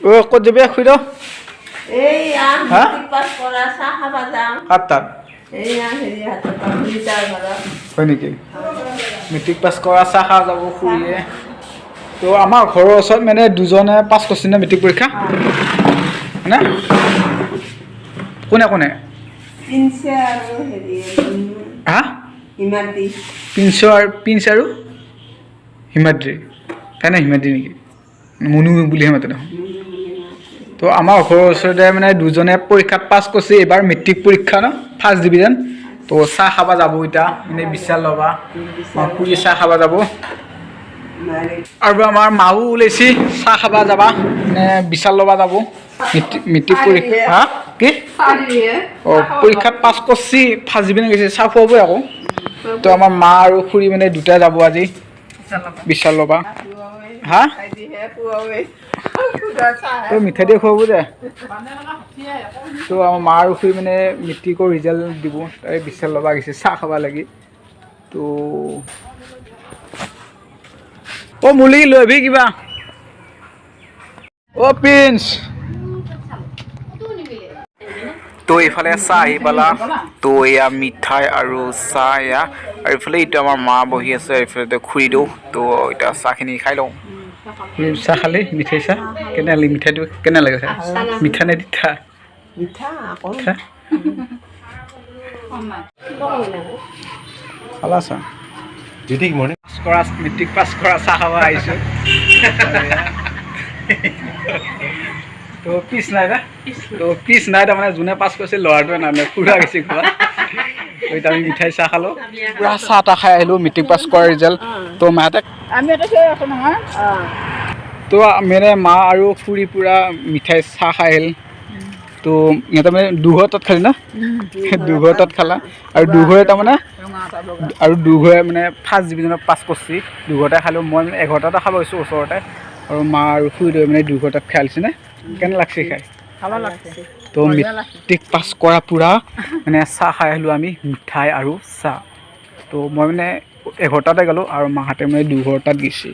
ও ক'ত যাবি খুই দাও এইয়া মেট্ৰিক পাছ কৰা চাহ খাব যাওঁ সাতটাত এইয়া হেৰি হাতত লিটাৰ ঘৰত হয় নেকি মেট্ৰিক পাছ কৰা চাহ খাই যাব খুৰীয়ে তো আমাৰ ঘৰৰ ওচৰত মানে দুজনে পাছ কৰিছে নে মেট্ৰিক পৰীক্ষা হয়নে কোনে কোনে পিঞ্চে আৰু হেৰি হা হিমাদ্ৰী পিঞ্চ আৰু হিমাদ্ৰী তাই নে হিমাদ্ৰী নেকি মুনু বুলিহে মাতে দেখোন তো আমাৰ ঘৰৰ ওচৰতে মানে দুজনে পৰীক্ষাত পাছ কৰিছে এইবাৰ মেট্ৰিক পৰীক্ষা ন ফাৰ্ষ্ট ডিভিজন তো চাহ খাব যাব এতিয়া মানে বিশাল ল'বা খুৰী চাহ খাব যাব আৰু আমাৰ মাও ওলাইছি চাহ খাব যাবা মানে বিশাল ল'বা যাব মেট্ৰিক পৰীক্ষা হা কি অঁ পৰীক্ষাত পাছ কৰিছি ফাৰ্ষ্ট ডিভিজন গৈছে চাহ খুৱাবই আকৌ তো আমাৰ মা আৰু খুৰী মানে দুটাই যাব আজি বিশাল ল'বা হা তো মিঠাই দিয়ে খুৱাব দে তো আমাৰ মা আৰু খুৰী মানে মেট্ৰিকৰ ৰিজাল্ট দিব তাই বিশাল ল'বা গৈছে চাহ খাব লাগি তো অ' মুলি লৈ আহিবি কিবা অ' প্ৰিন্স তো এইফালে চাহ আহি পালা তো এয়া মিঠাই আৰু চাহ এয়া আৰু এইফালে এইটো আমাৰ মা বহি আছে এইফালে খুৰী দিওঁ তো এতিয়া চাহখিনি খাই লওঁ চাহ খালি মিঠাই চাহ কেনে লাগলি মিঠাইটো কেনে লাগে চাহ মিঠা নে তিতা খালা চাহ মেট্ৰিক পাছ কৰা চাহ খাব আহিছোঁ তো পিছ নাই না তো পিছ নাই তাৰমানে যোনে পাছ কৰিছে ল'ৰাটোৱে নানে ফুৰা গৈছে ঘৰত এতিয়া আমি মিঠাই চাহ খালোঁ পূৰা চাহ তাহ খাই আহিলোঁ মেট্ৰিক পাছ কৰা ৰিজাল্ট তো মাহঁতে তো মানে মা আৰু খুৰী পূৰা মিঠাই চাহ খাই আহিল তো ইহঁতে মানে দুঘৰ তাত খালি না দুঘৰ তাত খালা আৰু দুঘৰে তাৰমানে আৰু দুঘৰে মানে ফাৰ্ষ্ট ডিভিজনত পাছ কৰিছে দুঘৰতে খালোঁ মই মানে এঘৰটাতে খাব গৈছোঁ ওচৰতে আৰু মা আৰু খুৰী মানে দুঘৰ তাত খাই আহিছে নে কেনে লাগছে খাই তো মেট্ৰিক পাছ কৰা পূৰা মানে চাহ খাই আহিলোঁ আমি মিঠাই আৰু চাহ তো মই মানে এঘৰটাতে গ'লোঁ আৰু মাহঁতে মানে দুঘৰ তাত গৈছে